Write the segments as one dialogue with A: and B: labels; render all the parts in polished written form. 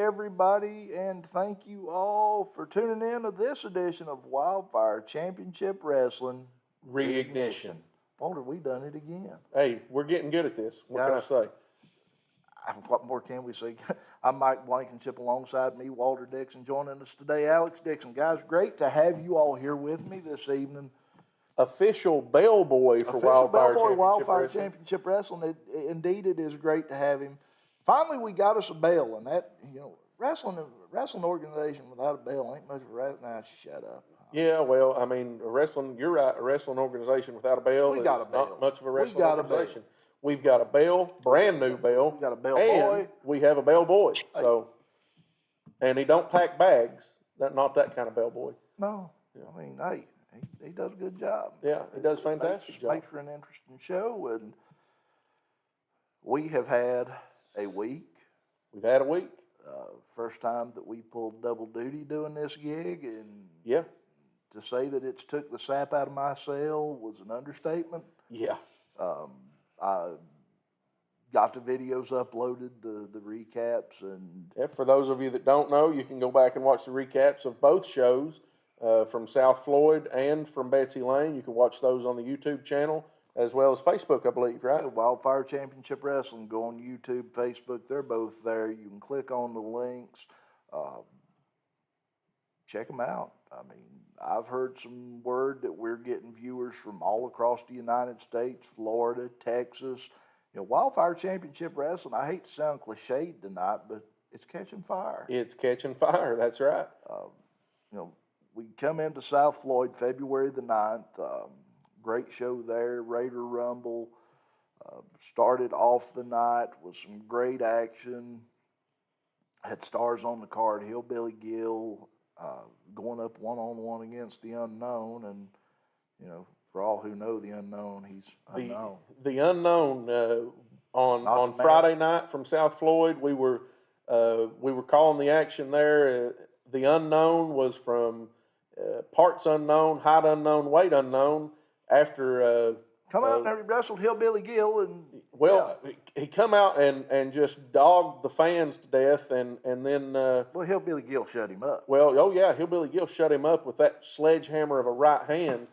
A: everybody, and thank you all for tuning in to this edition of Wildfire Championship Wrestling
B: Reignition.
A: Wonder we done it again.
B: Hey, we're getting good at this. What can I say?
A: What more can we say? I'm Mike Blankenship alongside me, Walter Dixon, joining us today. Alex Dixon. Guys, great to have you all here with me this evening.
B: Official bellboy for
A: Wildfire Championship Wrestling. Indeed, it is great to have him. Finally, we got us a bell, and that, wrestling organization without a bell ain't much of a wrestling. Nah, shut up.
B: Yeah, well, I mean, you're right, a wrestling organization without a bell is not much of a wrestling organization. We've got a bell, brand new bell.
A: We got a bell boy.
B: We have a bell boy. So, and he don't pack bags. Not that kind of bell boy.
A: No. Yeah. I mean, hey, he does a good job.
B: Yeah, he does a fantastic job.
A: Makes for an interesting show, and we have had a week.
B: We've had a week.
A: First time that we pulled double duty doing this gig, and
B: yeah,
A: to say that it's took the sap out of my sail was an understatement.
B: Yeah.
A: I got the videos uploaded, the recaps, and
B: for those of you that don't know, you can go back and watch the recaps of both shows from South Floyd and from Betsy Lane. You can watch those on the YouTube channel as well as Facebook, I believe, right?
A: Yeah, Wildfire Championship Wrestling. Go on YouTube, Facebook. They're both there. You can click on the links. Check them out. I mean, I've heard some word that we're getting viewers from all across the United States, Florida, Texas. Wildfire Championship Wrestling, I hate to sound cliched tonight, but it's catching fire.
B: It's catching fire, that's right.
A: We come into South Floyd February the 9th. Great show there, Raider Rumble. Started off the night with some great action. Had stars on the card, Hillbilly Gil, going up one-on-one against the Unknown. And, for all who know the Unknown, he's unknown.
B: The Unknown, on Friday night from South Floyd, we were calling the action there. The Unknown was from parts unknown, height unknown, weight unknown. After
A: come out and wrestled Hillbilly Gil, and
B: he come out and just dogged the fans to death, and then
A: Hillbilly Gil shut him up.
B: Hillbilly Gil shut him up with that sledgehammer of a right hand.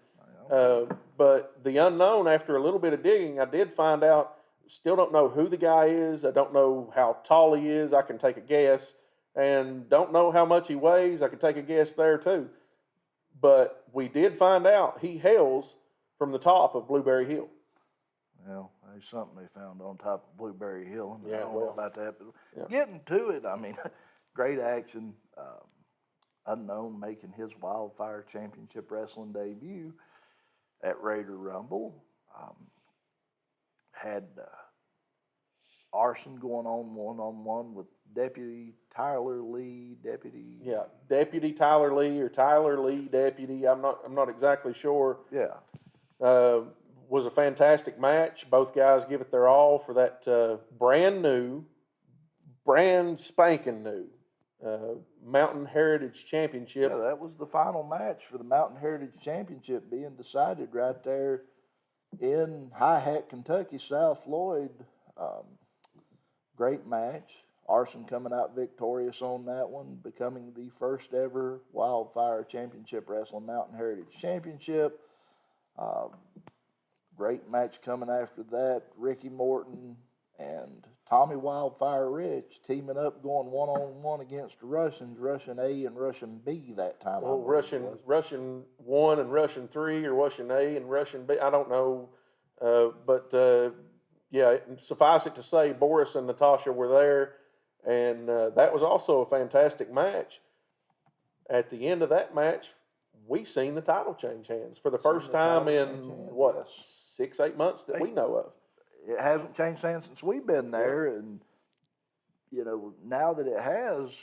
B: But the Unknown, after a little bit of digging, I did find out. Still don't know who the guy is. I don't know how tall he is. I can take a guess, and don't know how much he weighs. I can take a guess there too. But we did find out he hails from the top of Blueberry Hill.
A: Well, there's something they found on top of Blueberry Hill.
B: I
A: don't know about that. But getting to it, I mean, great action. Unknown making his Wildfire Championship Wrestling debut at Raider Rumble. Had arson going on one-on-one with Deputy Tyler Lee.
B: Deputy Tyler Lee or Tyler Lee Deputy. I'm not exactly sure.
A: Yeah.
B: Was a fantastic match. Both guys give it their all for that brand spanking new Mountain Heritage Championship.
A: Yeah, that was the final match for the Mountain Heritage Championship being decided right there in High Hat, Kentucky, South Floyd. Great match. Arson coming out victorious on that one, becoming the first ever Wildfire Championship Wrestling Mountain Heritage Championship. Great match coming after that. Ricky Morton and Tommy Wildfire Rich teaming up, going one-on-one against the Russians, Russian A and Russian B that time.
B: Well, Russian 1 and Russian 3, or Russian A and Russian B. I don't know. But suffice it to say, Boris and Natasha were there, and that was also a fantastic match. At the end of that match, we seen the title change hands for the first time in 6-8 months that we know of.
A: It hasn't changed hands since we've been there, and now that it has,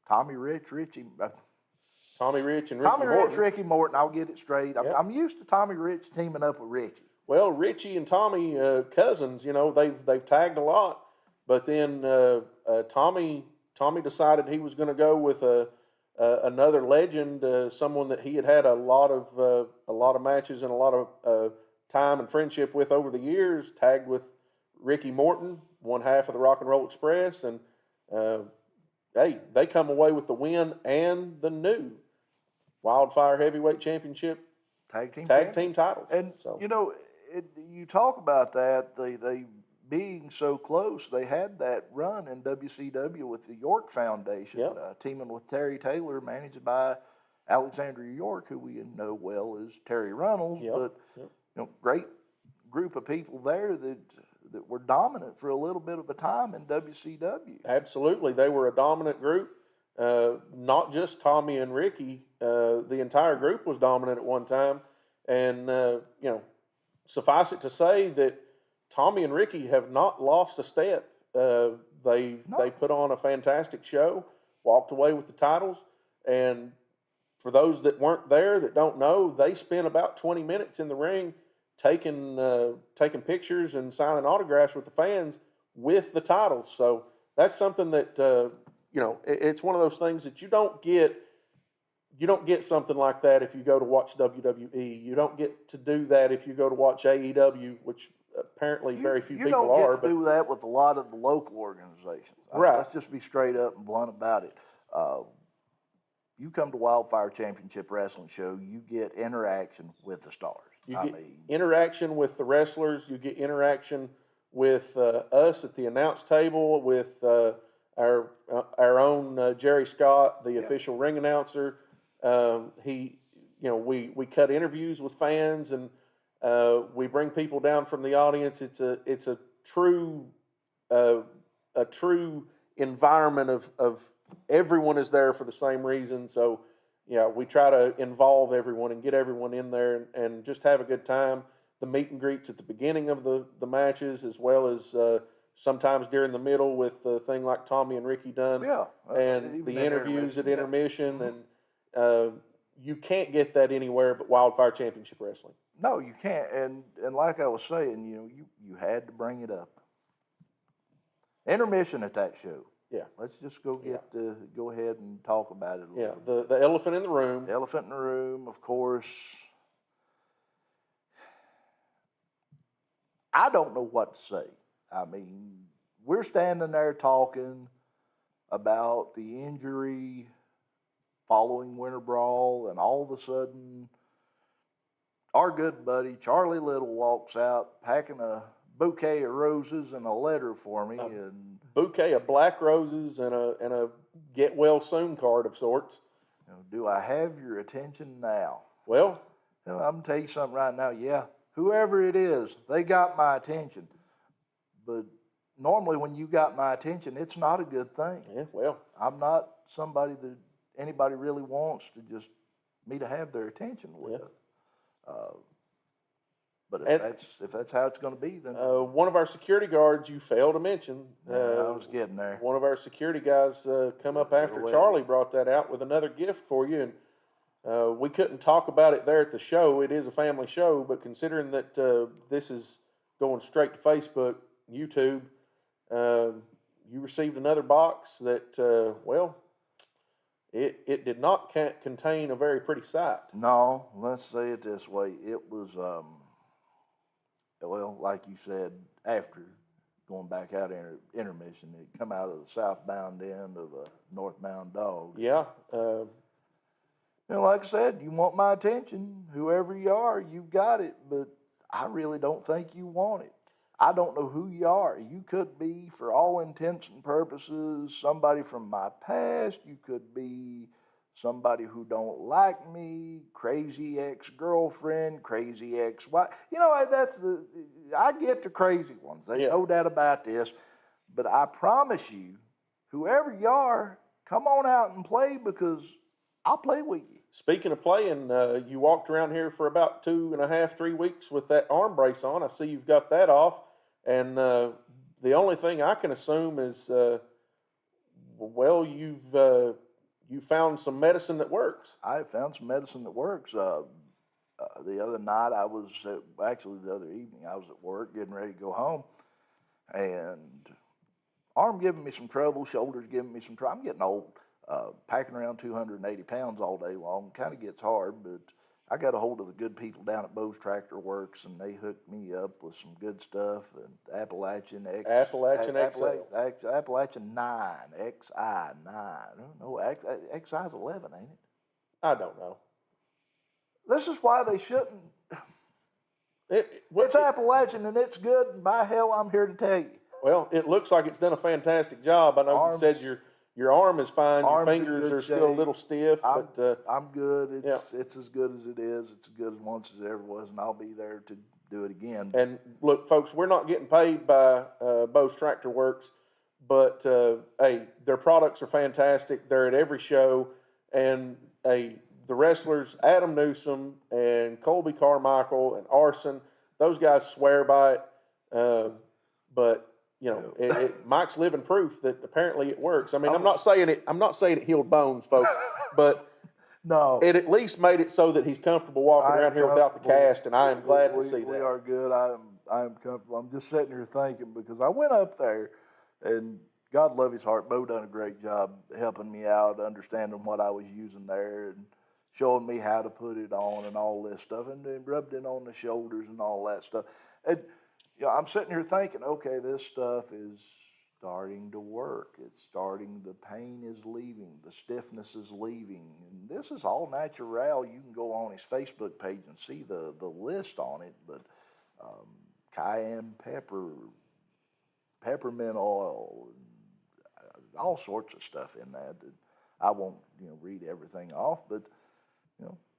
A: Tommy Rich, Ricky Morton. I'll get it straight. I'm used to Tommy Rich teaming up with Richie.
B: Well, Richie and Tommy, cousins. They've tagged a lot, but then Tommy decided he was going to go with another legend, someone that he had a lot of matches and a lot of time and friendship with over the years, tagged with Ricky Morton, one half of the Rock and Roll Express, and hey, they come away with the win and the new Wildfire Heavyweight Championship
A: Tag team
B: tag
A: champions.
B: team titles.
A: And
B: So
A: you know, you talk about that they being so close. They had that run in WCW with the York Foundation,
B: Yep.
A: teaming with Terry Taylor, managed by Alexandria York, who we know well as Terry Runnels.
B: Yep.
A: But
B: Yep.
A: great group of people there that were dominant for a little bit of a time in WCW.
B: Absolutely, they were a dominant group. Not just Tommy and Ricky. The entire group was dominant at one time, and suffice it to say that Tommy and Ricky have not lost a step. They put on a fantastic show, walked away with the titles, and for those that weren't there that don't know, they spent about 20 minutes in the ring taking pictures and signing autographs with the fans with the titles. So that's something that it's one of those things that you don't get. You don't get something like that if you go to watch WWE. You don't get to do that if you go to watch AEW, which apparently very few people
A: don't
B: are.
A: get to do that with a lot of the local organizations.
B: Right.
A: Let's just be straight up and blunt about it. You come to Wildfire Championship Wrestling Show, you get interaction with the stars.
B: You get interaction with the wrestlers. You get interaction with us at the announce table, with our own Jerry Scott, the official ring announcer. We cut interviews with fans, and we bring people down from the audience. It's a true environment of everyone is there for the same reason. So, we try to involve everyone and get everyone in there and just have a good time. The meet and greets at the beginning of the matches, as well as sometimes during the middle with the thing like Tommy and Ricky done, and the interviews at intermission, and you can't get that anywhere but Wildfire Championship Wrestling.
A: No, you can't. And like I was saying, you had to bring it up. Intermission at that show.
B: Yeah.
A: Let's just go ahead and talk about it a little bit.
B: Yeah, the elephant in the room.
A: The elephant in the room, of course. I don't know what to say. I mean, we're standing there talking about the injury following Winter Brawl, and all of a sudden, our good buddy Charlie Little walks out packing a bouquet of roses and a letter for me, and
B: bouquet of black roses and a get well soon card of sorts.
A: Do I have your attention now?
B: Well,
A: I'm gonna tell you something right now. Yeah, whoever it is, they got my attention. But normally, when you got my attention, it's not a good thing.
B: Yeah, well,
A: I'm not somebody that anybody really wants to just me to have their attention with. But if that's how it's going to be, then
B: one of our security guards you failed to mention.
A: I was getting there.
B: One of our security guys come up after Charlie brought that out with another gift for you, and we couldn't talk about it there at the show. It is a family show, but considering that this is going straight to Facebook, YouTube, you received another box that it did not contain a very pretty sight.
A: No, let's say it this way. It was like you said, after going back out intermission, it come out of the southbound end of a northbound dog.
B: Yeah.
A: Like I said, you want my attention, whoever you are, you've got it, but I really don't think you want it. I don't know who you are. You could be, for all intents and purposes, somebody from my past. You could be somebody who don't like me, crazy ex-girlfriend, crazy ex-wife. I get the crazy ones. There's no doubt about this. But I promise you, whoever you are, come on out and play, because I'll play with you.
B: Speaking of playing, you walked around here for about 2.5, 3 weeks with that arm brace on. I see you've got that off. And the only thing I can assume is, you found some medicine that works.
A: I found some medicine that works. The other night the other evening, I was at work getting ready to go home, and arm giving me some trouble, shoulders giving me some trouble. I'm getting old. Packing around 280 pounds all day long kind of gets hard, but I got a hold of the good people down at Bose Tractor Works, and they hooked me up with some good stuff. And Appalachian Appalachian 9, XI 9. No, XI's 11, ain't it?
B: I don't know.
A: This is why they shouldn't. It's Appalachian and it's good, and by hell, I'm here to tell you.
B: Well, it looks like it's done a fantastic job. I know you said your arm is fine, your fingers are still a little stiff, but
A: I'm good. It's as good as it is. It's as good as once as it ever was, and I'll be there to do it again.
B: And look, folks, we're not getting paid by Bose Tractor Works, but hey, their products are fantastic. They're at every show, and hey, the wrestlers Adam Newsom and Colby Carmichael and Arson, those guys swear by it. But you know, Mike's living proof that apparently it works. I mean, I'm not saying it healed bones, folks, but
A: no,
B: it at least made it so that he's comfortable walking around here without the cast, and I am glad to see that.
A: We are good. I am comfortable. I'm just sitting here thinking, because I went up there, and God love his heart, Bo done a great job helping me out, understanding what I was using there, and showing me how to put it on and all this stuff, and then rubbed it on the shoulders and all that stuff. And I'm sitting here thinking, okay, this stuff is starting to work. It's starting, the pain is leaving, the stiffness is leaving. And this is all natural. You can go on his Facebook page and see the list on it, but cayenne pepper, peppermint oil, and all sorts of stuff in that. I won't, read everything off, but,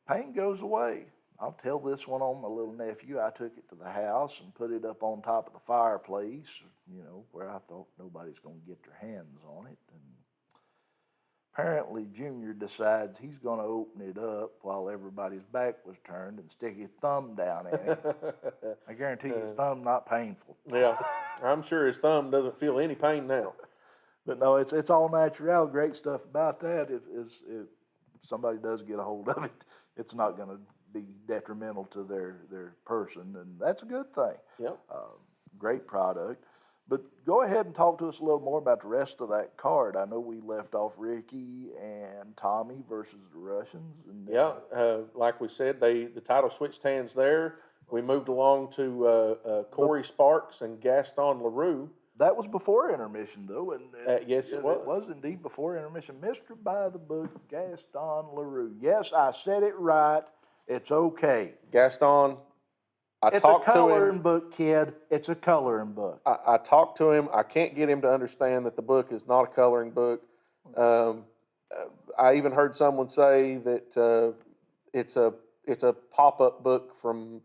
A: pain goes away. I'll tell this one on my little nephew. I took it to the house and put it up on top of the fireplace, where I thought nobody's going to get their hands on it. And apparently Junior decides he's going to open it up while everybody's back was turned and stick his thumb down in it. I guarantee his thumb not painful.
B: Yeah, I'm sure his thumb doesn't feel any pain now.
A: But no, it's all natural. Great stuff about that. If somebody does get a hold of it, it's not going to be detrimental to their person, and that's a good thing.
B: Yep.
A: Great product. But go ahead and talk to us a little more about the rest of that card. I know we left off Ricky and Tommy versus the Russians. And,
B: like we said, the title switched hands there. We moved along to Corey Sparks and Gaston LaRue.
A: That was before intermission, though. And
B: yes, it was.
A: It was indeed before intermission. Mr. By the Book, Gaston LaRue. Yes, I said it right. It's okay.
B: Gaston,
A: it's a coloring book, kid. It's a coloring book.
B: I talked to him. I can't get him to understand that the book is not a coloring book. I even heard someone say that it's a pop-up book from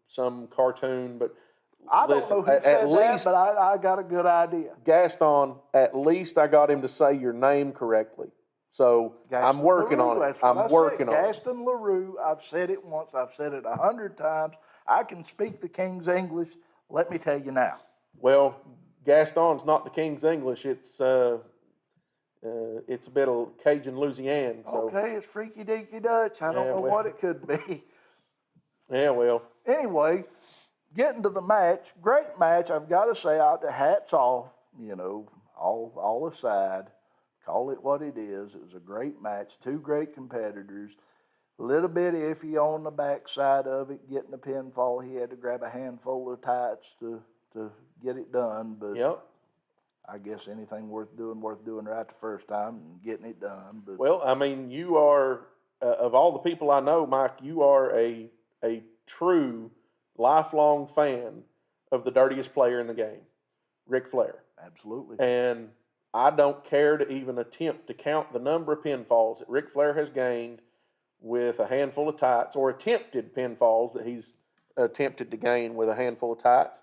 B: some cartoon, but
A: I don't know who said that, but I got a good idea.
B: Gaston, at least I got him to say your name correctly. So I'm working on it. I'm working on it.
A: Gaston LaRue, I've said it once, I've said it 100 times. I can speak the King's English. Let me tell you now.
B: Well, Gaston's not the King's English. It's a bit of Cajun Louisiana. So.
A: Okay, it's freaky deaky Dutch. I don't know what it could be.
B: Yeah, well.
A: Anyway, getting to the match, great match. I've got to say, hats off. All aside. Call it what it is. It was a great match. Two great competitors. A little bit iffy on the backside of it, getting the pinfall. He had to grab a handful of tights to get it done. But
B: yep.
A: I guess anything worth doing right the first time and getting it done. But
B: well, I mean, you are, of all the people I know, Mike, you are a true lifelong fan of the dirtiest player in the game, Ric Flair.
A: Absolutely.
B: And I don't care to even attempt to count the number of pinfalls that Ric Flair has gained with a handful of tights, or attempted pinfalls that he's attempted to gain with a handful of tights.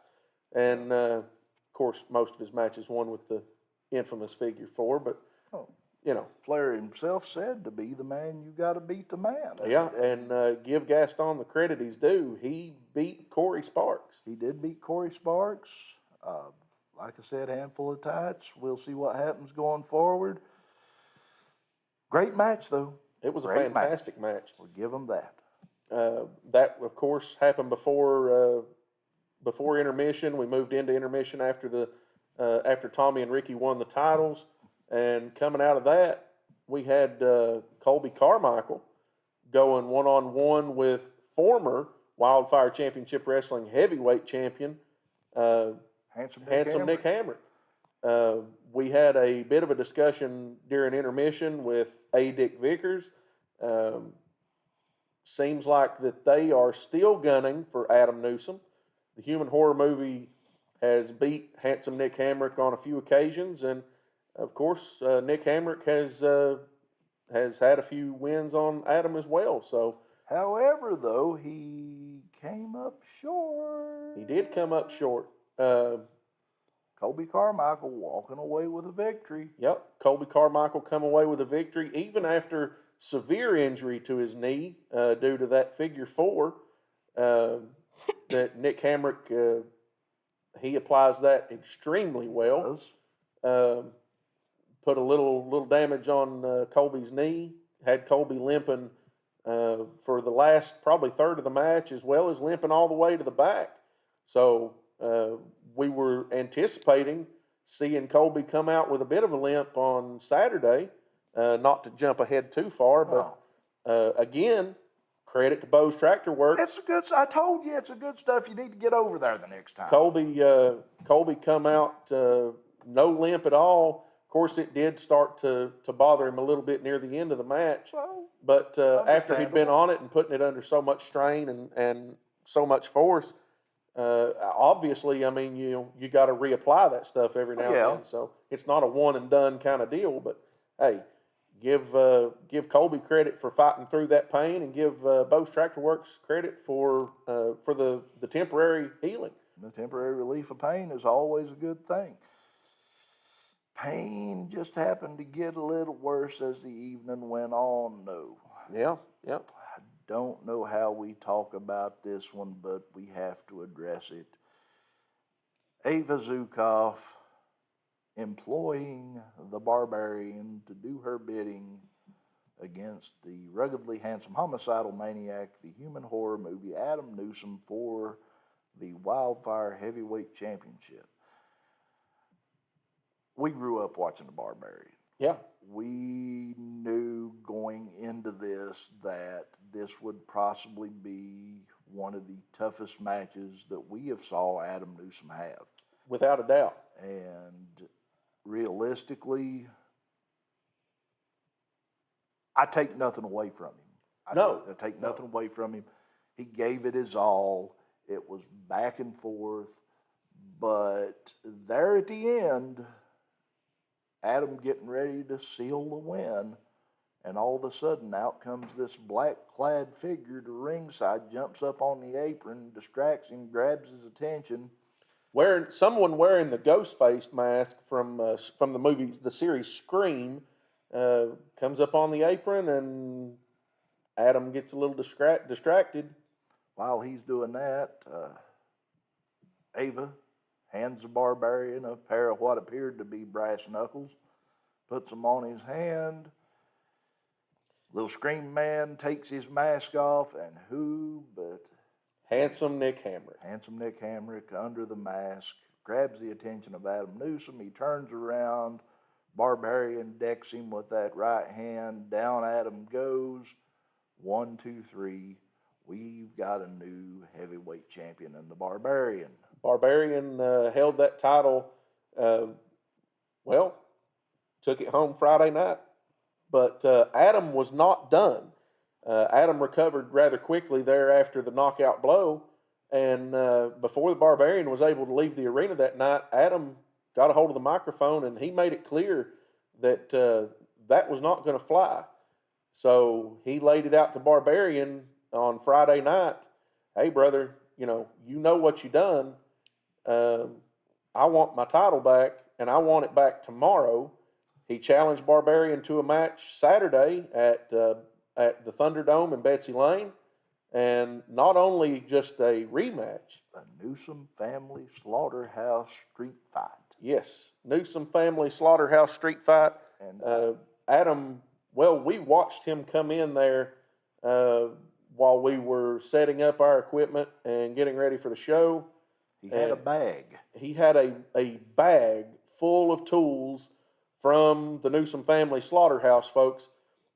B: And, of course, most of his matches won with the infamous figure four, but,
A: Flair himself said, to be the man, you got to beat the man.
B: Yeah, and give Gaston the credit he's due. He beat Corey Sparks.
A: He did beat Corey Sparks. Like I said, handful of tights. We'll see what happens going forward. Great match, though.
B: It was a fantastic match.
A: We'll give them that.
B: That, of course, happened before intermission. We moved into intermission after Tommy and Ricky won the titles. And coming out of that, we had Colby Carmichael going one-on-one with former Wildfire Championship Wrestling heavyweight champion, Handsome Nick Hamrick. We had a bit of a discussion during intermission with A. Dick Vickers. Seems like that they are still gunning for Adam Newsom. The Human Horror Movie has beat Handsome Nick Hamrick on a few occasions, and of course, Nick Hamrick has had a few wins on Adam as well. So,
A: however, though, he came up short.
B: He did come up short.
A: Colby Carmichael walking away with a victory.
B: Yep, Colby Carmichael come away with a victory, even after severe injury to his knee due to that figure four that Nick Hamrick, he applies that extremely well. Put a little damage on Colby's knee, had Colby limping for the last probably third of the match, as well as limping all the way to the back. So we were anticipating seeing Colby come out with a bit of a limp on Saturday. Not to jump ahead too far, but again, credit to Bo's Tractor Works.
A: It's a good. I told you, it's a good stuff. You need to get over there the next time.
B: Colby come out no limp at all. Of course, it did start to bother him a little bit near the end of the match. But after he'd been on it and putting it under so much strain and so much force, obviously, I mean, you got to reapply that stuff every now and then. So it's not a one and done kind of deal. But hey, give Colby credit for fighting through that pain, and give Bo's Tractor Works credit for the temporary healing.
A: The temporary relief of pain is always a good thing. Pain just happened to get a little worse as the evening went on, though.
B: Yeah.
A: I don't know how we talk about this one, but we have to address it. Ava Zukov employing the Barbarian to do her bidding against the ruggedly handsome homicidal maniac, the Human Horror Movie, Adam Newsom, for the Wildfire Heavyweight Championship. We grew up watching the Barbarian.
B: Yeah.
A: We knew going into this that this would possibly be one of the toughest matches that we have saw Adam Newsom have.
B: Without a doubt.
A: And realistically, I take nothing away from him. I take nothing away from him. He gave it his all. It was back and forth. But there at the end, Adam getting ready to seal the win, and all of a sudden out comes this black-clad figure to ringside, jumps up on the apron, distracts him, grabs his attention.
B: Someone wearing the ghost face mask from the movie, the series Scream, comes up on the apron, and Adam gets a little distracted.
A: While he's doing that, Ava hands the Barbarian a pair of what appeared to be brass knuckles, puts them on his hand. Little Scream Man takes his mask off, and who but
B: Handsome Nick Hamrick.
A: Handsome Nick Hamrick under the mask, grabs the attention of Adam Newsom. He turns around. Barbarian decks him with that right hand. Down Adam goes. 1, 2, 3. We've got a new heavyweight champion in the Barbarian.
B: Barbarian held that title, took it home Friday night. But Adam was not done. Adam recovered rather quickly there after the knockout blow. And before the Barbarian was able to leave the arena that night, Adam got a hold of the microphone and he made it clear that that was not going to fly. So he laid it out to Barbarian on Friday night. Hey, brother, you know what you done. I want my title back, and I want it back tomorrow. He challenged Barbarian to a match Saturday at the Thunderdome in Betsy Lane, and not only just a rematch.
A: A Newsom family slaughterhouse street fight.
B: Yes, Newsom family slaughterhouse street fight. And Adam, we watched him come in there while we were setting up our equipment and getting ready for the show.
A: He had a bag.
B: He had a bag full of tools from the Newsom family slaughterhouse, folks.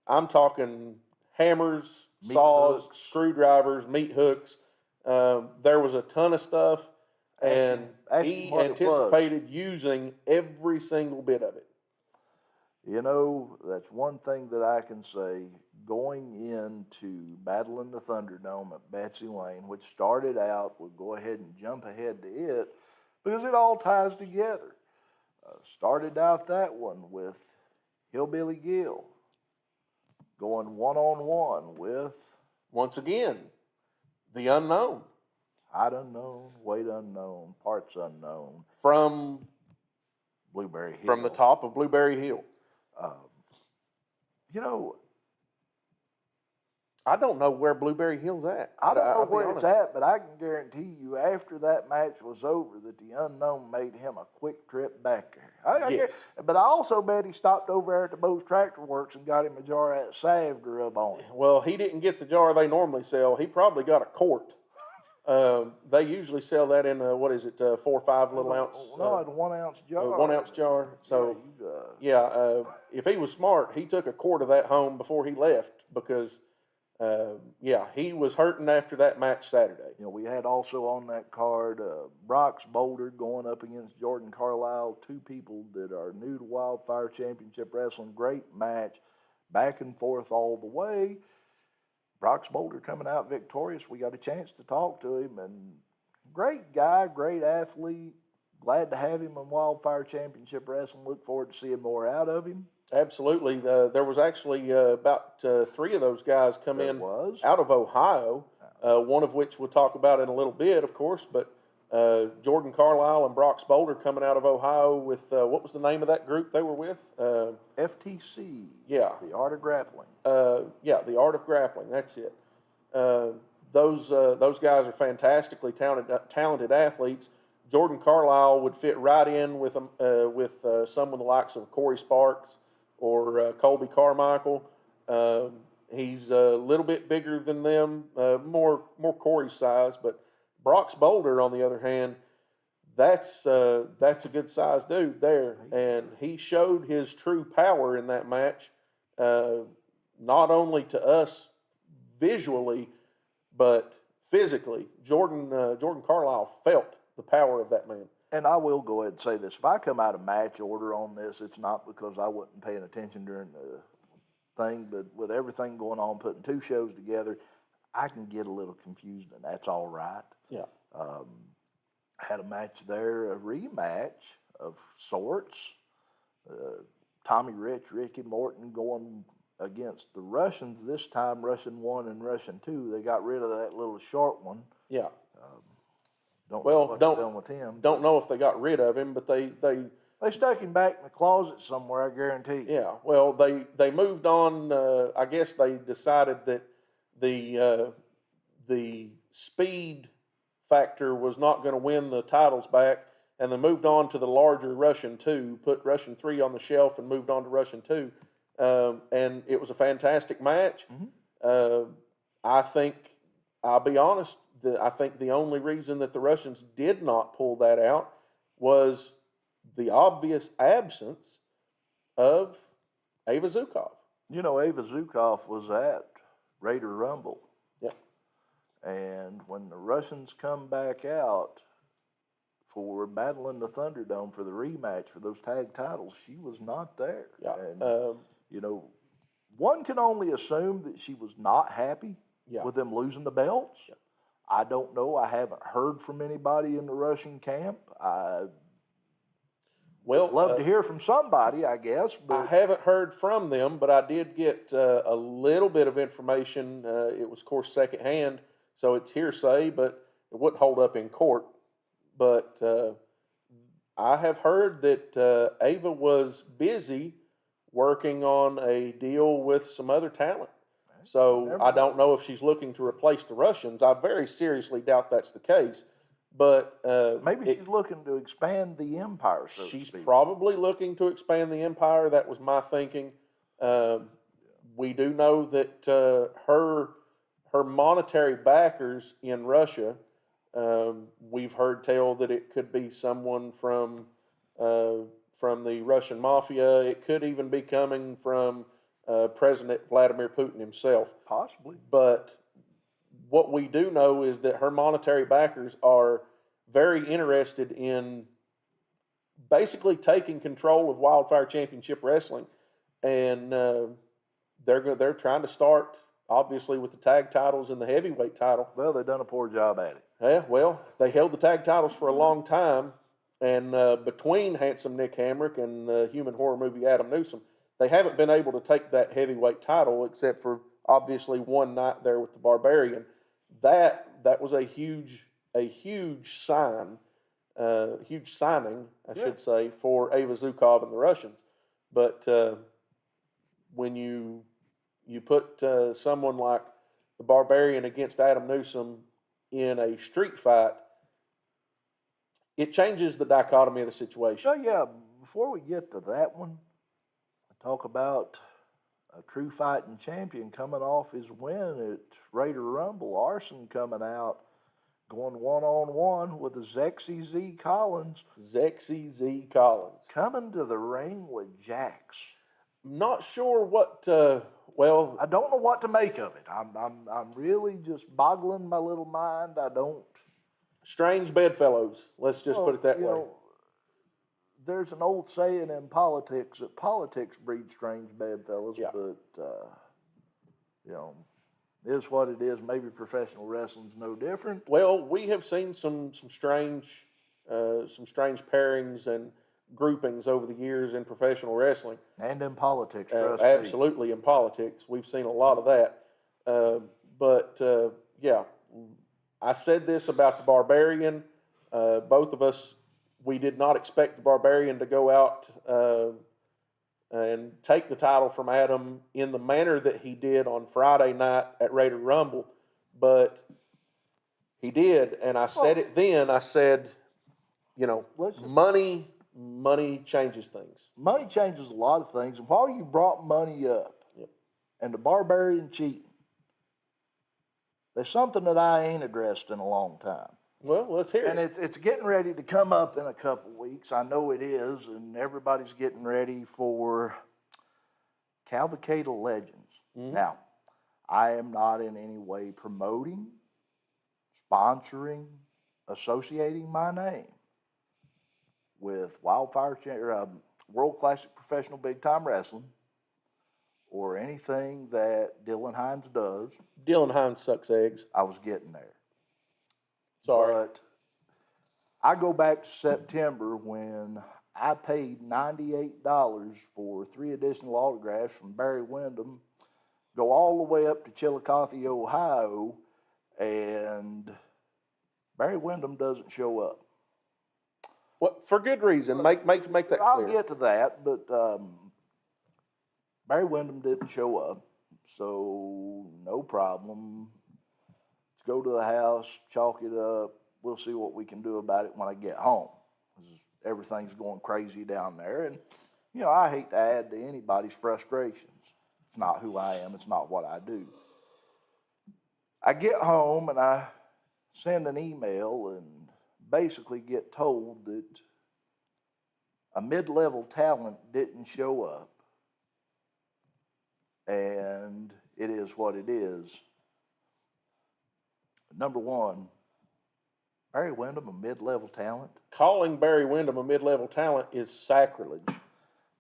B: I'm talking hammers,
A: Meat
B: saws,
A: hooks.
B: screwdrivers, meat hooks. There was a ton of stuff, and
A: Ask him
B: he
A: what it was.
B: anticipated using every single bit of it.
A: You know, that's one thing that I can say going into Battle in the Thunderdome at Betsy Lane, which started out, we'll go ahead and jump ahead to it because it all ties together. Started out that one with Hillbilly Gil going one-on-one with,
B: Once again, the unknown.
A: height unknown, weight unknown, parts unknown,
B: From
A: Blueberry Hill.
B: the top of Blueberry Hill.
A: You know,
B: I don't know where Blueberry Hill's at.
A: I don't know
B: I'll be
A: where
B: honest.
A: it's at, but I can guarantee you after that match was over that the unknown made him a quick trip back there.
B: Yes.
A: But I also bet he stopped over there at the Bose Tractor Works and got him a jar of that salve to rub on him.
B: Well, he didn't get the jar they normally sell. He probably got a quart. They usually sell that in, 4 or 5 little ounce.
A: No, it's a 1 ounce jar.
B: A 1 ounce jar. So,
A: yeah,
B: if he was smart, he took a quart of that home before he left because, he was hurting after that match Saturday.
A: you know, we had also on that card Brock's Boulder going up against Jordan Carlisle, two people that are new to Wildfire Championship Wrestling. Great match, back and forth all the way. Brock's Boulder coming out victorious. We got a chance to talk to him, and great guy, great athlete. Glad to have him in Wildfire Championship Wrestling. Look forward to seeing more out of him.
B: Absolutely. There was actually about 3 of those guys come
A: There
B: in
A: was.
B: out of Ohio, one of which we'll talk about in a little bit, of course, but Jordan Carlisle and Brock's Boulder coming out of Ohio with, what was the name of that group they were with?
A: FTC.
B: Yeah.
A: The Art of Grappling.
B: The Art of Grappling, that's it. Those guys are fantastically talented athletes. Jordan Carlisle would fit right in with someone the likes of Corey Sparks or Colby Carmichael. He's a little bit bigger than them, more Corey's size, but Brock's Boulder, on the other hand, that's a good sized dude there, and he showed his true power in that match, not only to us visually, but physically. Jordan Carlisle felt the power of that man.
A: And I will go ahead and say this. If I come out of match order on this, it's not because I wasn't paying attention during the thing, but with everything going on, putting 2 shows together, I can get a little confused, and that's all right.
B: Yeah.
A: Had a match there, a rematch of sorts. Tommy Rich, Ricky Morton going against the Russians, this time Russian 1 and Russian 2. They got rid of that little short one.
B: Yeah.
A: Don't know what they've done with him.
B: Don't know if they got rid of him, but they
A: stuck him back in the closet somewhere, I guarantee.
B: Yeah. Well, they moved on. I guess they decided that the speed factor was not going to win the titles back, and they moved on to the larger Russian 2, put Russian 3 on the shelf and moved on to Russian 2. And it was a fantastic match. Mm-hmm. I think, I'll be honest, I think the only reason that the Russians did not pull that out was the obvious absence of Ava Zukov.
A: You know, Ava Zukov was at Raider Rumble.
B: Yeah.
A: And when the Russians come back out for Battle in the Thunderdome for the rematch for those tag titles, she was not there.
B: Yeah.
A: And, you know, one can only assume that she was not happy with them losing the belts.
B: Yeah.
A: I don't know. I haven't heard from anybody in the Russian camp. Would love to hear from somebody, I guess. But
B: I haven't heard from them, but I did get a little bit of information. It was, of course, secondhand, so it's hearsay, but it wouldn't hold up in court. But I have heard that Ava was busy working on a deal with some other talent. So I don't know if she's looking to replace the Russians. I very seriously doubt that's the case. But
A: maybe she's looking to expand the empire.
B: She's probably looking to expand the empire. That was my thinking. We do know that her monetary backers in Russia. We've heard tell that it could be someone from the Russian mafia. It could even be coming from President Vladimir Putin himself.
A: Possibly.
B: But what we do know is that her monetary backers are very interested in basically taking control of Wildfire Championship Wrestling, and they're trying to start obviously with the tag titles and the heavyweight title.
A: Well, they've done a poor job at it.
B: Yeah, well, they held the tag titles for a long time, and between Handsome Nick Hamrick and human horror movie Adam Newsom, they haven't been able to take that heavyweight title except for obviously one night there with the Barbarian. That was a huge signing, I should say, for Ava Zukov and the Russians. But when you put someone like the Barbarian against Adam Newsom in a street fight, it changes the dichotomy of the situation.
A: So yeah, before we get to that one, talk about a true fighting champion coming off his win at Raider Rumble. Arson coming out, going one-on-one with a Zexy Z Collins.
B: Zexy Z Collins.
A: Coming to the ring with Jax.
B: Not sure what, well...
A: I don't know what to make of it. I'm really just boggling my little mind. I don't...
B: Strange bedfellows. Let's just put it that way.
A: Know, there's an old saying in politics that politics breeds strange bedfellows, but, you know, it is what it is. Maybe professional wrestling's no different.
B: Well, we have seen some strange pairings and groupings over the years in professional wrestling.
A: And in politics, trust me.
B: Absolutely, in politics. We've seen a lot of that. But yeah, I said this about the Barbarian. Both of us, we did not expect the Barbarian to go out and take the title from Adam in the manner that he did on Friday night at Raider Rumble. But he did, and I said it then. I said, you know, money changes things.
A: Money changes a lot of things. And while you brought money up and the Barbarian cheating, there's something that I ain't addressed in a long time.
B: Well, let's hear it.
A: And it's getting ready to come up in a couple weeks. I know it is, and everybody's getting ready for Cavalcade of Legends. Mm-hmm. Now, I am not in any way promoting, sponsoring, associating my name with World Classic Professional Big Time Wrestling or anything that Dylan Hines does.
B: Dylan Hines sucks eggs.
A: I was getting there.
B: Sorry.
A: But I go back to September when I paid $98 for 3 additional autographs from Barry Windham, go all the way up to Chillicothe, Ohio, and Barry Windham doesn't show up.
B: Well, for good reason. Make that clear.
A: I'll get to that, but Barry Windham didn't show up, so no problem. Let's go to the house, chalk it up. We'll see what we can do about it when I get home. Everything's going crazy down there, and you know, I hate to add to anybody's frustrations. It's not who I am. It's not what I do. I get home and I send an email and basically get told that a mid-level talent didn't show up, and it is what it is. Number one, Barry Windham a mid-level talent?
B: Calling Barry Windham a mid-level talent is sacrilege.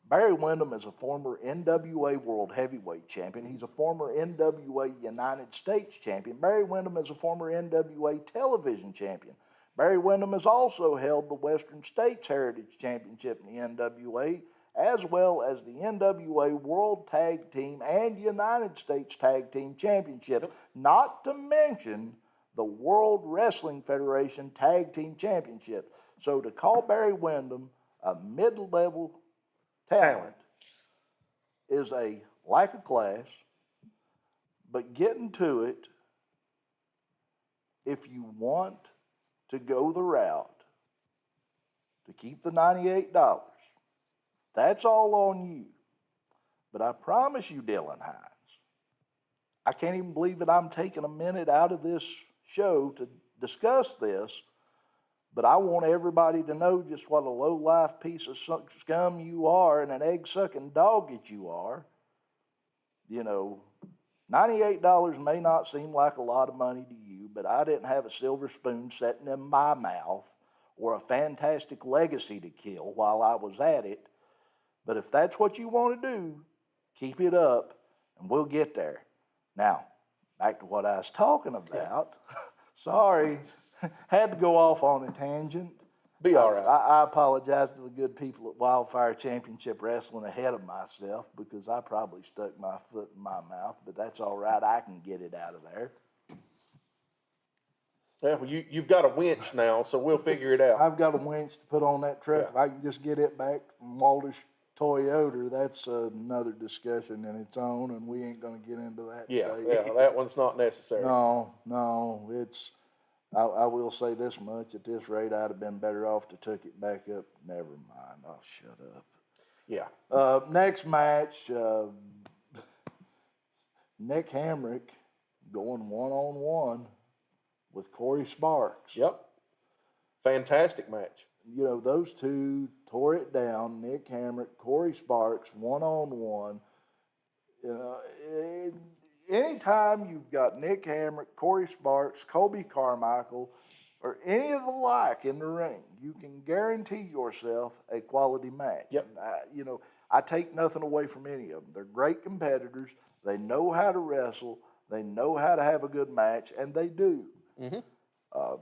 A: Barry Windham is a former NWA World Heavyweight Champion. He's a former NWA United States Champion. Barry Windham is a former NWA Television Champion. Barry Windham has also held the Western States Heritage Championship in the NWA, as well as the NWA World Tag Team and United States Tag Team Championships, not to mention the World Wrestling Federation Tag Team Championship. So to call Barry Windham a mid-level talent is a lack of class, but getting to it, if you want to go the route to keep the $98, that's all on you. But I promise you, Dylan Hines, I can't even believe that I'm taking a minute out of this show to discuss this, but I want everybody to know just what a low-life piece of scum you are and an egg-sucking dog that you are. You know, $98 may not seem like a lot of money to you, but I didn't have a silver spoon sitting in my mouth or a fantastic legacy to kill while I was at it. But if that's what you want to do, keep it up and we'll get there. Now, back to what I was talking about. Sorry, had to go off on a tangent.
B: Be all right.
A: I apologize to the good people at Wildfire Championship Wrestling ahead of myself because I probably stuck my foot in my mouth, but that's all right. I can get it out of there.
B: Yeah, well, you've got a winch now, so we'll figure it out.
A: I've got a winch to put on that truck.
B: Yeah.
A: If I can just get it back from Walter's Toyota, that's another discussion in its own, and we ain't going to get into that today.
B: Yeah, that one's not necessary.
A: No, it's. I will say this much: at this rate, I'd have been better off to took it back up. Never mind. I'll shut up.
B: Yeah.
A: Next match, Nick Hamrick going one-on-one with Corey Sparks.
B: Yep. Fantastic match.
A: You know, those two tore it down. Nick Hamrick, Corey Sparks, one-on-one. You know, anytime you've got Nick Hamrick, Corey Sparks, Colby Carmichael, or any of the like in the ring, you can guarantee yourself a quality match.
B: Yep.
A: And I take nothing away from any of them. They're great competitors. They know how to wrestle. They know how to have a good match, and they do.
B: Mm-hmm.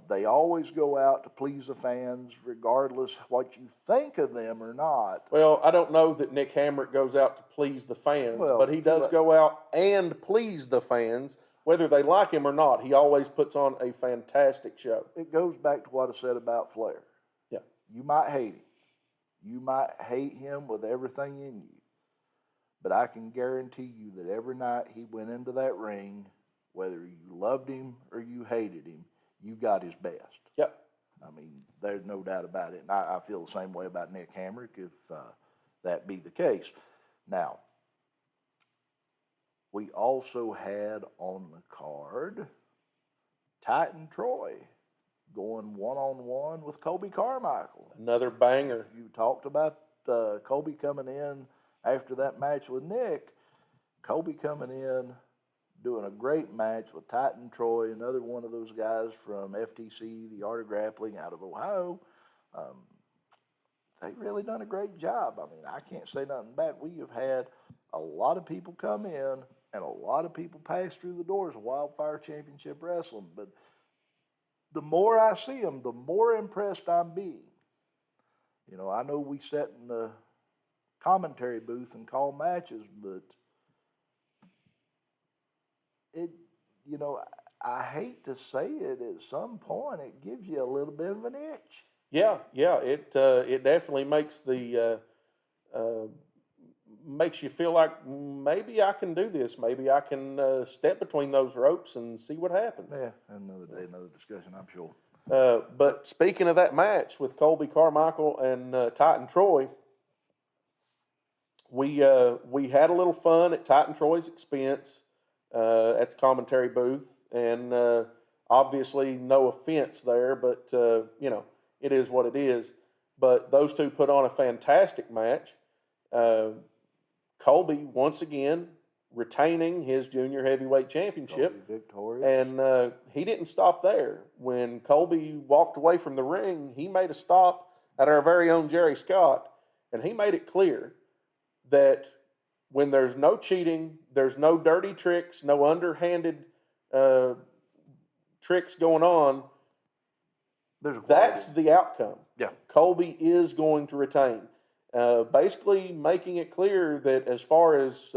A: They always go out to please the fans, regardless what you think of them or not.
B: Well, I don't know that Nick Hamrick goes out to please the fans, but he does go out and please the fans, whether they like him or not. He always puts on a fantastic show.
A: It goes back to what I said about Flair.
B: Yeah.
A: You might hate him. You might hate him with everything in you. But I can guarantee you that every night he went into that ring, whether you loved him or you hated him, you got his best.
B: Yep.
A: I mean, there's no doubt about it. And I feel the same way about Nick Hamrick if that be the case. Now, we also had on the card Titan Troy going one-on-one with Colby Carmichael.
B: Another banger.
A: You talked about Colby coming in after that match with Nick. Colby coming in, doing a great match with Titan Troy, another one of those guys from FTC, the Art of Grappling out of Ohio. They really done a great job. I mean, I can't say nothing bad. We have had a lot of people come in and a lot of people pass through the doors of Wildfire Championship Wrestling, but the more I see them, the more impressed I'm being. You know, I know we sit in the commentary booth and call matches, but I hate to say it, at some point it gives you a little bit of an itch.
B: Yeah, it definitely makes makes you feel like maybe I can do this. Maybe I can step between those ropes and see what happens.
A: Yeah, another day, another discussion, I'm sure.
B: But speaking of that match with Colby Carmichael and Titan Troy, we had a little fun at Titan Troy's expense at the commentary booth, and obviously no offense there, but it is what it is. But those two put on a fantastic match. Colby once again retaining his junior heavyweight championship,
A: Colby victorious.
B: and he didn't stop there. When Colby walked away from the ring, he made a stop at our very own Jerry Scott, and he made it clear that when there's no cheating, there's no dirty tricks, no underhanded tricks going on, that's the outcome.
A: Yeah.
B: Colby is going to retain. Basically making it clear that as far as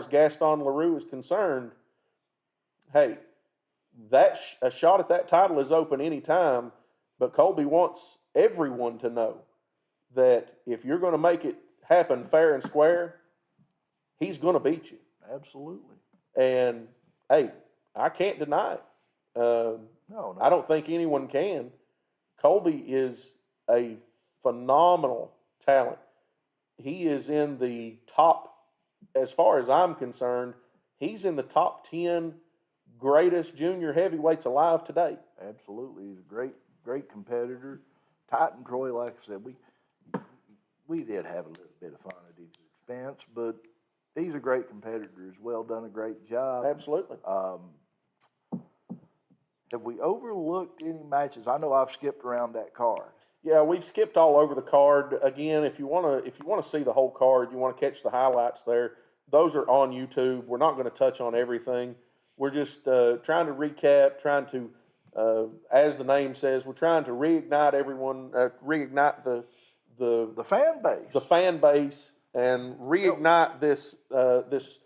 B: Gaston LaRue is concerned, hey, a shot at that title is open anytime, but Colby wants everyone to know that if you're going to make it happen fair and square, he's going to beat you.
A: Absolutely.
B: And, hey, I can't deny it.
A: No.
B: I don't think anyone can. Colby is a phenomenal talent. He is in the top, as far as I'm concerned, he's in the top 10 greatest junior heavyweights alive today.
A: Absolutely. He's a great competitor. Titan Troy, like I said, we did have a little bit of fun at his expense, but he's a great competitor as well, done a great job.
B: Absolutely.
A: Have we overlooked any matches? I know I've skipped around that card.
B: Yeah, we've skipped all over the card. Again, if you want to see the whole card, you want to catch the highlights there. Those are on YouTube. We're not going to touch on everything. We're just trying to recap, trying to, as the name says, we're trying to reignite everyone, reignite
A: The fan base,
B: and reignite this this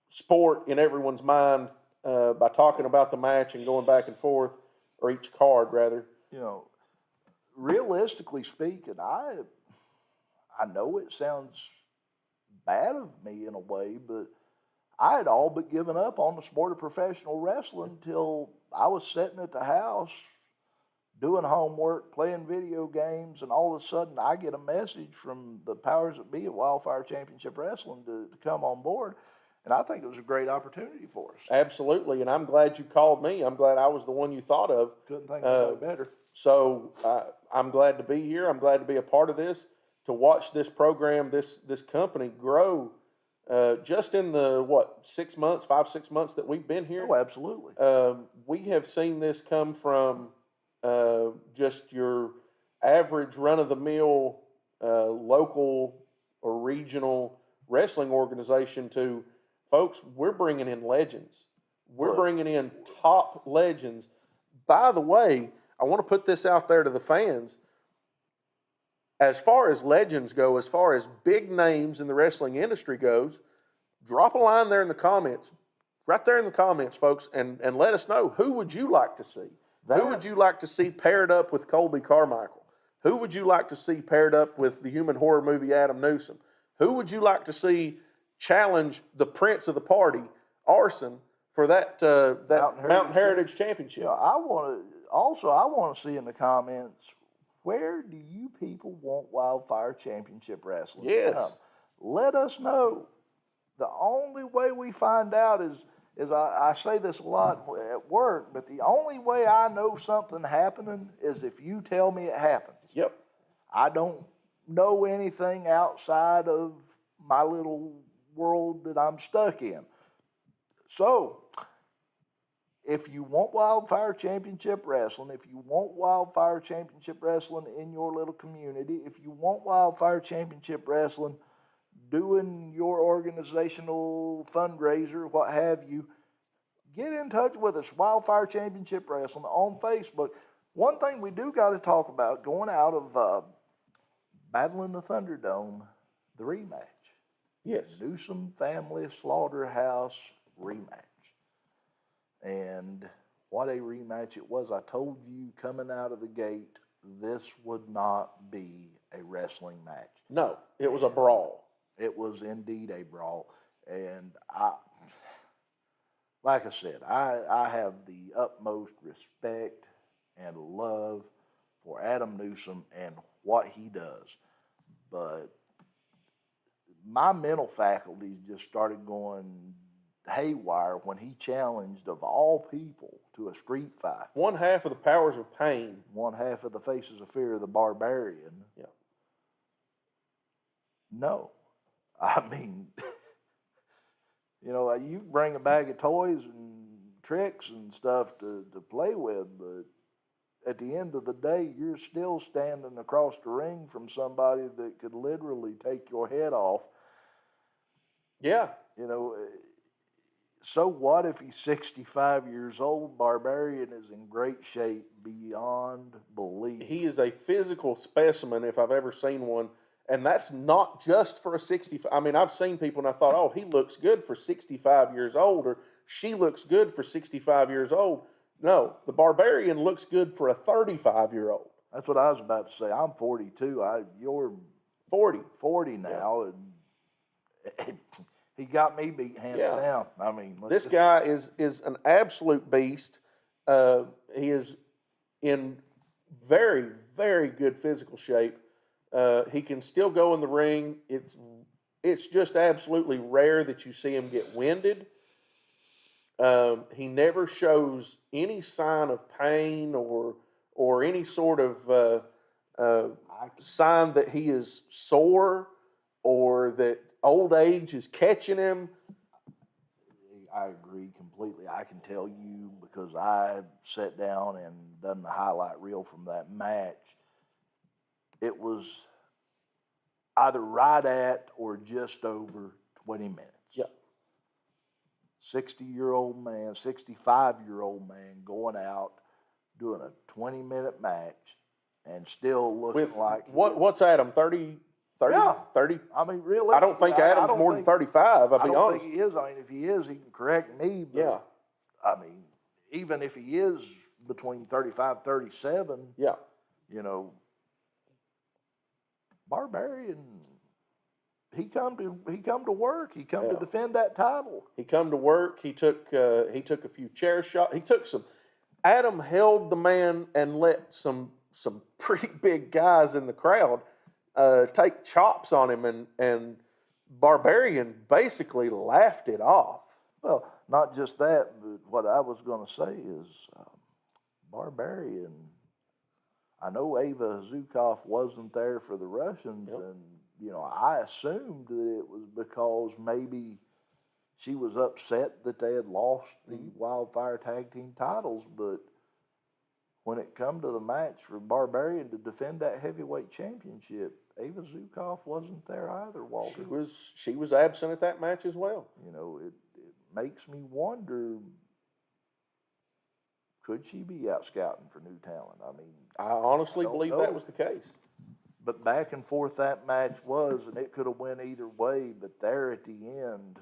B: sport in everyone's mind by talking about the match and going back and forth, or each card rather.
A: You know, realistically speaking, I know it sounds bad of me in a way, but I had all but given up on the sport of professional wrestling until I was sitting at the house doing homework, playing video games, and all of a sudden I get a message from the powers that be at Wildfire Championship Wrestling to come on board. And I think it was a great opportunity for us.
B: Absolutely, and I'm glad you called me. I'm glad I was the one you thought of.
A: Couldn't think of it better.
B: So I'm glad to be here. I'm glad to be a part of this, to watch this program, this company grow. Just in the 5-6 months that we've been here.
A: Oh, absolutely.
B: We have seen this come from just your average run-of-the-mill local or regional wrestling organization to, folks, we're bringing in legends. We're bringing in top legends. By the way, I want to put this out there to the fans. As far as legends go, as far as big names in the wrestling industry goes, drop a line there in the comments, right there in the comments, folks, and let us know, who would you like to see? Who would you like to see paired up with Colby Carmichael? Who would you like to see paired up with the human horror movie Adam Newsom? Who would you like to see challenge the prince of the party, Arson, for that Mountain Heritage Championship?
A: You know, I want to see in the comments, where do you people want Wildfire Championship Wrestling?
B: Yes.
A: Let us know. The only way we find out is I say this a lot at work, but the only way I know something happening is if you tell me it happened.
B: Yep.
A: I don't know anything outside of my little world that I'm stuck in. So, if you want Wildfire Championship Wrestling, if you want Wildfire Championship Wrestling in your little community, if you want Wildfire Championship Wrestling doing your organizational fundraiser, what have you, get in touch with us, Wildfire Championship Wrestling on Facebook. One thing we do got to talk about, going out of Battle in the Thunderdome, the rematch.
B: Yes.
A: Newsom Family Slaughterhouse rematch. And what a rematch it was. I told you coming out of the gate, this would not be a wrestling match.
B: No, it was a brawl.
A: It was indeed a brawl. And like I said, I have the utmost respect and love for Adam Newsom and what he does. But my mental faculties just started going haywire when he challenged, of all people, to a street fight.
B: One half of the Powers of Pain.
A: One half of the Faces of Fear, the Barbarian.
B: Yeah.
A: No. I mean, you know, you bring a bag of toys and tricks and stuff to play with, but at the end of the day, you're still standing across the ring from somebody that could literally take your head off.
B: Yeah.
A: You know, so what if he's 65 years old? Barbarian is in great shape beyond belief.
B: He is a physical specimen if I've ever seen one. And that's not just for a 65. I mean, I've seen people and I thought, oh, he looks good for 65 years old, or she looks good for 65 years old. No, the Barbarian looks good for a 35-year-old.
A: That's what I was about to say. I'm 42. You're 40 now, and he got me beat hands down. I mean,
B: this guy is an absolute beast. He is in very, very good physical shape. He can still go in the ring. It's just absolutely rare that you see him get winded. He never shows any sign of pain or any sort of sign that he is sore or that, old age is catching him.
A: I agree completely. I can tell you because I sat down and done the highlight reel from that match. It was either right at or just over 20 minutes.
B: Yeah.
A: 60-year-old man, 65-year-old man going out doing a 20-minute match and still looking
B: With
A: like
B: what's Adam, 30?
A: Yeah.
B: 30?
A: I mean, really.
B: I don't think Adam's more than 35, I'll be honest.
A: I don't think he is. I mean, if he is, he can correct me. But,
B: Yeah.
A: I mean, even if he is between 35, 37,
B: Yeah.
A: you know, Barbarian, he come to work. He come to defend that title.
B: He come to work. He took a few chair shots. He took some. Adam held the man and let some pretty big guys in the crowd take chops on him, and Barbarian basically laughed it off.
A: Well, not just that, but what I was going to say is Barbarian. I know Ava Zukov wasn't there for the Russians,
B: Yep.
A: and you know I assumed that it was because maybe she was upset that they had lost the Wildfire Tag Team titles, but when it come to the match for Barbarian to defend that heavyweight championship, Ava Zukov wasn't there either, Walter.
B: She was absent at that match as well.
A: You know, it makes me wonder, could she be out scouting for new talent? I mean,
B: I honestly believe that was the case.
A: But back and forth that match was, and it could have went either way, but there at the end.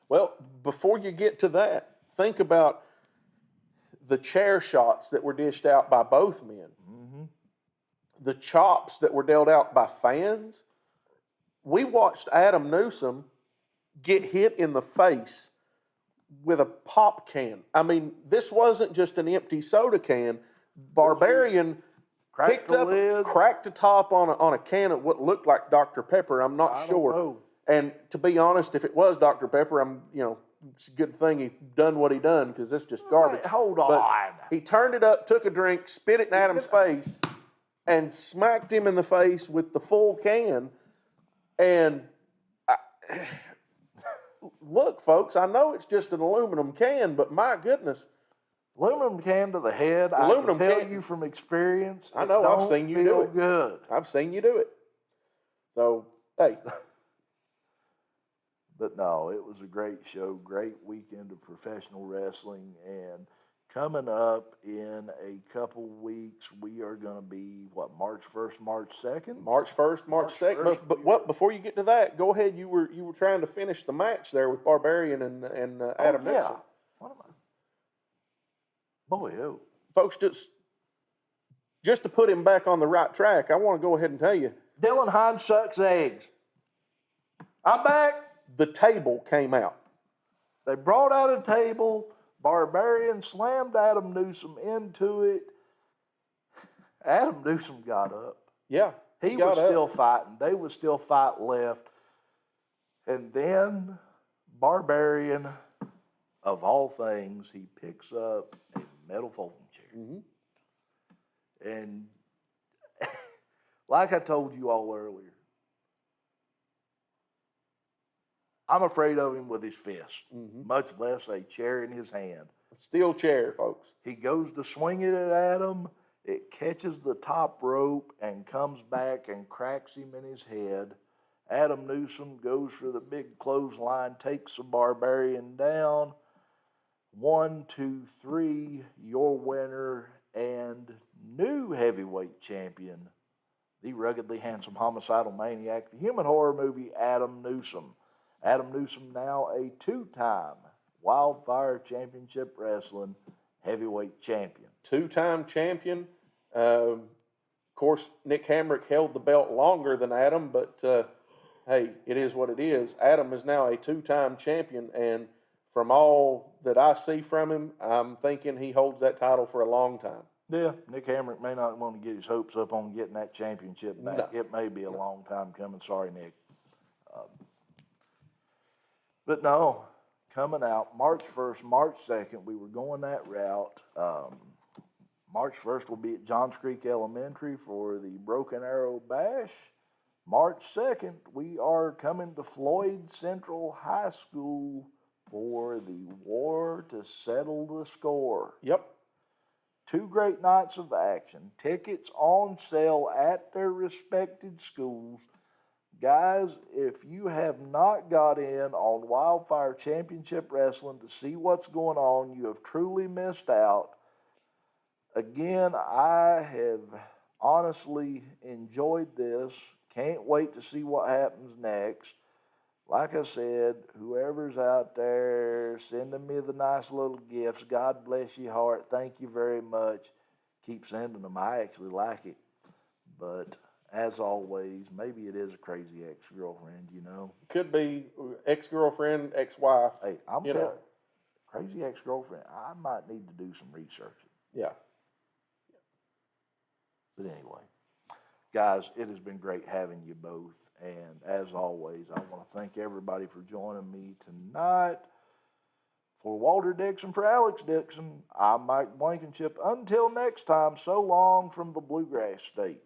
B: Well, before you get to that, think about the chair shots that were dished out by both men.
A: Mm-hmm.
B: The chops that were dealt out by fans. We watched Adam Newsom get hit in the face with a pop can. I mean, this wasn't just an empty soda can. Barbarian
A: cracked
B: the top on a can of what looked like Dr. Pepper. I'm not sure.
A: Don't know.
B: And to be honest, if it was Dr. Pepper, it's a good thing he done what he done because it's just garbage.
A: Wait, hold on.
B: But he turned it up, took a drink, spit it in Adam's face, and smacked him in the face with the full can. And look, folks, I know it's just an aluminum can, but my goodness.
A: Aluminum can to the head, I can tell you from experience.
B: I know, I've seen you do it.
A: Good.
B: I've seen you do it. So, hey.
A: But no, it was a great show, great weekend of professional wrestling. And coming up in a couple weeks, we are going to be, March 1st, March 2nd?
B: March 1st, March 2nd. But before you get to that, go ahead. You were trying to finish the match there with Barbarian and Adam Nixon.
A: Yeah. What am I? Boy, oh.
B: Folks, just to put him back on the right track, I want to go ahead and tell you.
A: Dylan Hines sucks eggs. I'm back.
B: The table came out.
A: They brought out a table. Barbarian slammed Adam Newsom into it. Adam Newsom got up.
B: Yeah.
A: He was still fighting. They was still fight left. And then Barbarian, of all things, he picks up a metal folding chair.
B: Mm-hmm.
A: And like I told you all earlier, I'm afraid of him with his fist, much less a chair in his hand.
B: A steel chair, folks.
A: He goes to swing it at Adam. It catches the top rope and comes back and cracks him in his head. Adam Newsom goes for the big clothesline, takes the Barbarian down. 1, 2, 3, your winner and new heavyweight champion, the ruggedly handsome homicidal maniac, the human horror movie, Adam Newsom. Adam Newsom now a 2-time Wildfire Championship Wrestling heavyweight champion.
B: 2-time champion. Of course, Nick Hamrick held the belt longer than Adam, but hey, it is what it is. Adam is now a 2-time champion, and from all that I see from him, I'm thinking he holds that title for a long time.
A: Yeah, Nick Hamrick may not want to get his hopes up on getting that championship back.
B: No.
A: It may be a long time coming. Sorry, Nick. But no, coming out March 1st, March 2nd, we were going that route. March 1st will be at Johns Creek Elementary for the Broken Arrow Bash. March 2nd, we are coming to Floyd Central High School for the War to Settle the Score.
B: Yep.
A: 2 great nights of action. Tickets on sale at their respected schools. Guys, if you have not got in on Wildfire Championship Wrestling to see what's going on, you have truly missed out. Again, I have honestly enjoyed this. Can't wait to see what happens next. Like I said, whoever's out there sending me the nice little gifts, God bless your heart. Thank you very much. Keep sending them. I actually like it. But as always, maybe it is a crazy ex-girlfriend, you know.
B: Could be ex-girlfriend, ex-wife.
A: Hey, I'm
B: you know.
A: crazy ex-girlfriend. I might need to do some research.
B: Yeah.
A: But anyway, guys, it has been great having you both. And as always, I want to thank everybody for joining me tonight. For Walter Dixon, for Alex Dixon, I'm Mike Blankenship. Until next time, so long from the Bluegrass State.